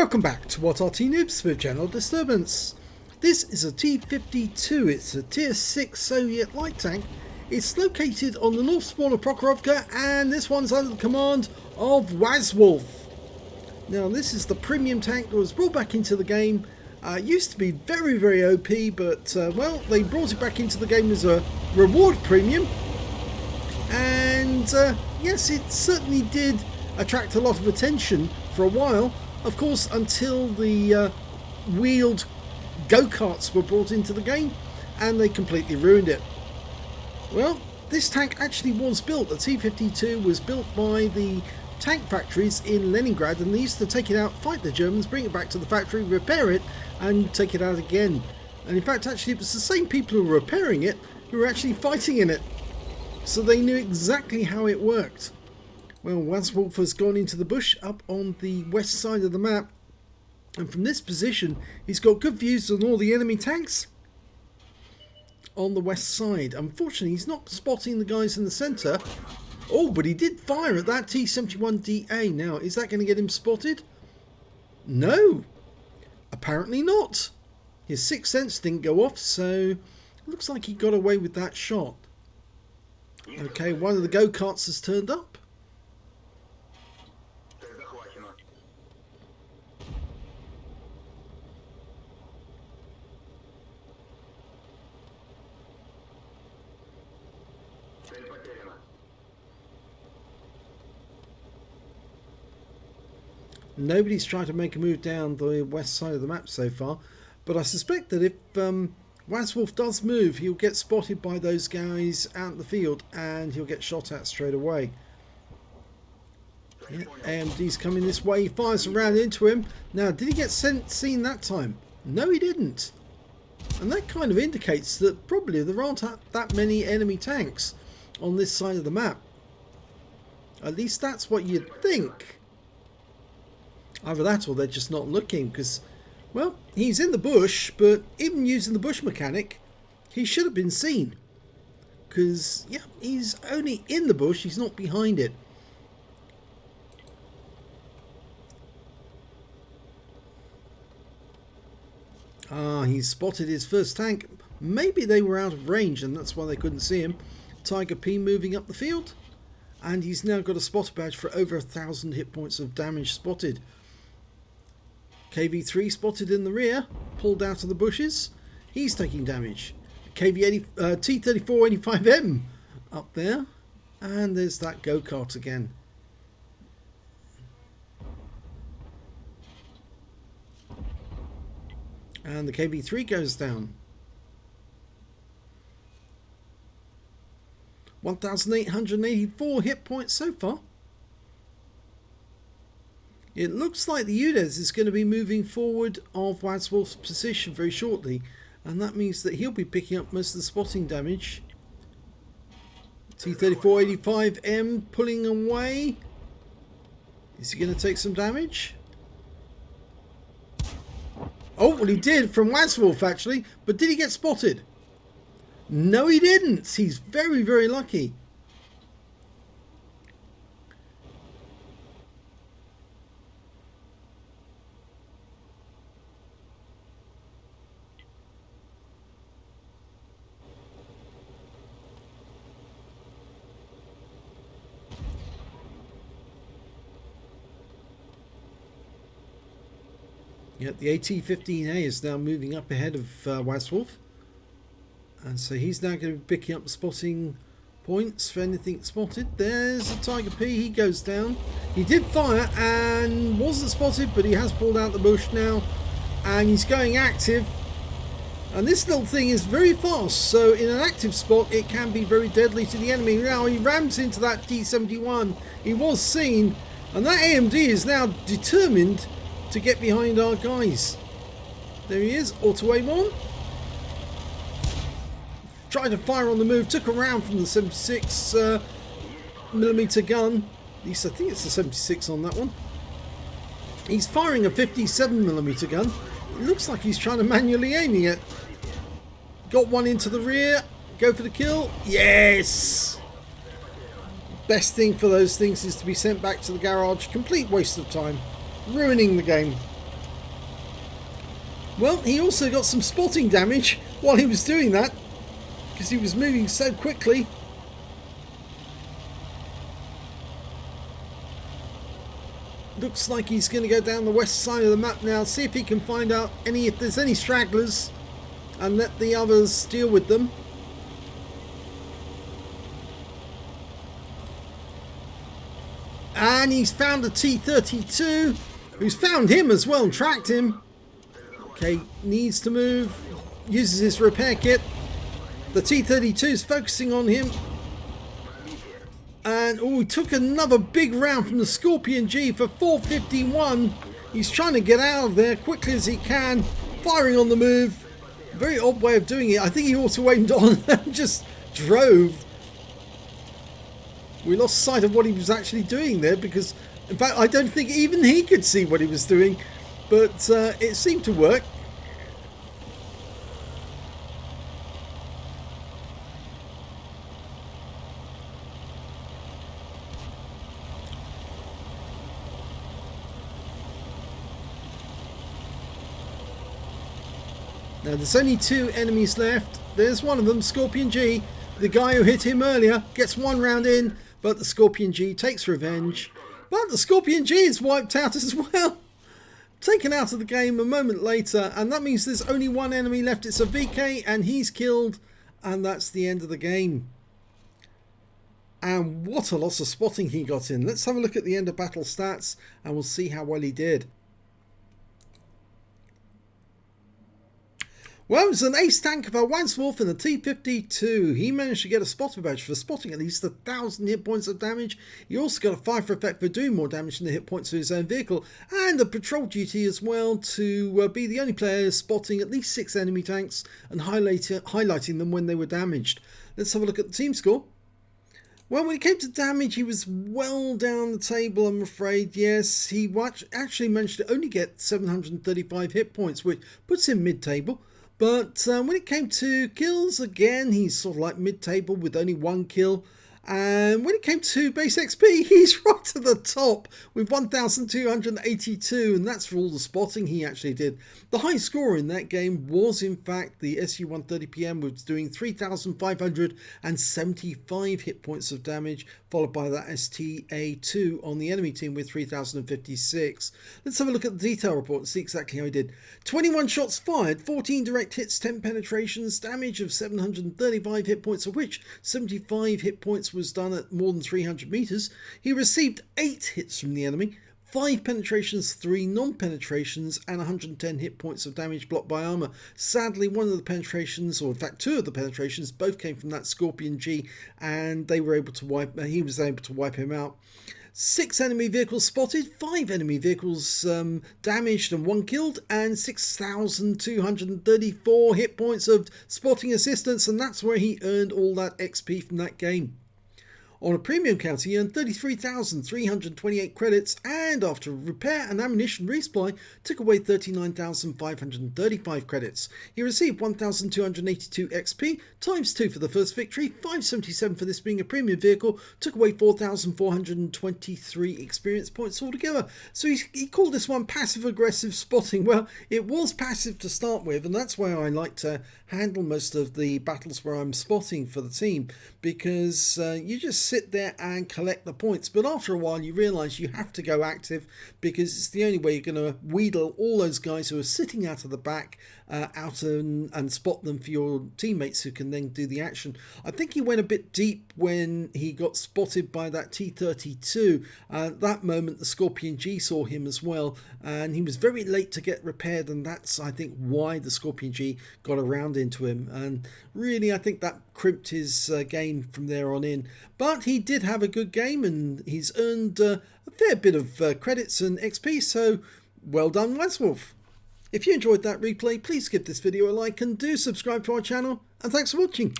Welcome back to What Arty Noobs with General Disturbance. This is a T-50-2, it's a tier 6 Soviet light tank. It's located on the north spawn of Prokhorovka, and this one's under the command of Wazwulf. Now this is the premium tank that was brought back into the game. It used to be very OP, but well, they brought it back into the game as a reward premium. And yes, it certainly did attract a lot of attention for a while. Of course, until the wheeled go-karts were brought into the game, and they completely ruined it. Well, this tank actually was built. The T-50-2 was built by the tank factories in Leningrad, and they used to take it out, fight the Germans, bring it back to the factory, repair it, and take it out again. And in fact, actually, it was the same people who were repairing it who were actually fighting in it. So they knew exactly how it worked. Well, Wazwulf has gone into the bush up on the west side of the map, and from this position he's got good views on all the enemy tanks on the west side. Unfortunately, he's not spotting the guys in the centre. Oh, but he did fire at that T-51-DA. Now, is that going to get him spotted? No, apparently not. His sixth sense didn't go off, so it looks like he got away with that shot. Okay, one of the go-karts has turned up. Nobody's tried to make a move down the west side of the map so far, but I suspect that if Wazwulf does move, he'll get spotted by those guys out in the field and he'll get shot at straight away. Yeah, AMD's coming this way, he fires around into him. Now, did he get seen that time? No, he didn't. And that kind of indicates that probably there aren't that many enemy tanks on this side of the map. At least that's what you'd think. Either that or they're just not looking, because, well, he's in the bush, but even using the bush mechanic, he should have been seen. Because, yeah, he's only in the bush, he's not behind it. Ah, he's spotted his first tank. Maybe they were out of range and that's why they couldn't see him. Tiger P moving up the field. And he's now got a spotter badge for over 1,000 hit points of damage spotted. KV3 spotted in the rear, pulled out of the bushes. He's taking damage. T-34-85M up there. And there's that go-kart again. And the KV3 goes down. 1,884 hit points so far. It looks like the UDES is going to be moving forward of Wazwulf's position very shortly, and that means that he'll be picking up most of the spotting damage. T-34-85M pulling away. Is he going to take some damage? Oh, well, he did from Wazwulf actually, but did he get spotted? No, he didn't. He's very lucky. Yep, the AT-15A is now moving up ahead of Wazwulf. And so he's now going to be picking up spotting points for anything spotted. There's a Tiger P, he goes down. He did fire and wasn't spotted, but he has pulled out the bush now. And he's going active. And this little thing is very fast, so in an active spot it can be very deadly to the enemy. Now he rams into that T-71. He was seen, and that AMD is now determined to get behind our guys. There he is, auto aim on. Tried to fire on the move, took a round from the 76mm gun. At least I think it's the 76 on that one. He's firing a 57mm gun. It looks like he's trying to manually aiming it. Got one into the rear. Go for the kill. Yes! Best thing for those things is to be sent back to the garage. Complete waste of time. Ruining the game. Well, he also got some spotting damage while he was doing that, because he was moving so quickly. Looks like he's going to go down the west side of the map now, see if he can find out if there's any stragglers, and let the others deal with them. And he's found a T-52, who's found him as well and tracked him. Okay, needs to move, uses his repair kit. The T-32 is focusing on him. And he took another big round from the Scorpion G for 451. He's trying to get out of there quickly as he can, firing on the move. Very odd way of doing it. I think he auto aimed on and just drove. We lost sight of what he was actually doing there, because in fact I don't think even he could see what he was doing, but it seemed to work. Now there's only 2 enemies left. There's one of them, Scorpion G. The guy who hit him earlier gets 1 round in, but the Scorpion G takes revenge. But the Scorpion G is wiped out as well. Taken out of the game a moment later, and that means there's only 1 enemy left. It's a VK, and he's killed, and that's the end of the game. And what a loss of spotting he got in. Let's have a look at the end of battle stats, and we'll see how well he did. Well, it was an ace tank of a Wazwulf and a T-50-2. He managed to get a spotter badge for spotting at least 1,000 hit points of damage. He also got a FIFO effect for doing more damage than the hit points of his own vehicle, and a patrol duty as well to be the only player spotting at least 6 enemy tanks and highlighting them when they were damaged. Let's have a look at the team score. Well, when it came to damage, he was well down the table, I'm afraid. Yes, he actually managed to only get 735 hit points, which puts him mid-table. But when it came to kills, again, he's sort of like mid-table with only 1 kill. And when it came to base XP, he's right at the top with 1,282, and that's for all the spotting he actually did. The high score in that game was, in fact, the SU-130PM, was doing 3,575 hit points of damage, followed by that STA-2 on the enemy team with 3,056. Let's have a look at the detail report and see exactly how he did. 21 shots fired, 14 direct hits, 10 penetrations, damage of 735 hit points, of which 75 hit points was done at more than 300 meters. He received 8 hits from the enemy, 5 penetrations, 3 non-penetrations, and 110 hit points of damage blocked by armor. Sadly, one of the penetrations, or in fact 2 of the penetrations, both came from that Scorpion G, and they were able to he was able to wipe him out. 6 enemy vehicles spotted, 5 enemy vehicles damaged and 1 killed, and 6,234 hit points of spotting assistance, and that's where he earned all that XP from that game. On a premium count, he earned 33,328 credits, and after repair and ammunition resupply, took away 39,535 credits. He received 1,282 XP, times 2 for the first victory, 577 for this being a premium vehicle, took away 4,423 experience points altogether. So he called this one passive-aggressive spotting. Well, it was passive to start with, and that's why I like to handle most of the battles where I'm spotting for the team, because you just sit there and collect the points, but after a while you realize you have to go active, because it's the only way you're going to wheedle all those guys who are sitting out of the back out and spot them for your teammates who can then do the action. I think he went a bit deep when he got spotted by that T-32. At that moment the Scorpion G saw him as well, and he was very late to get repaired, and that's I think why the Scorpion G got around into him, and really I think that crimped his game from there on in. But he did have a good game, and he's earned a fair bit of credits and XP, so well done Wazwulf. If you enjoyed that replay, please give this video a like and do subscribe to our channel, and thanks for watching.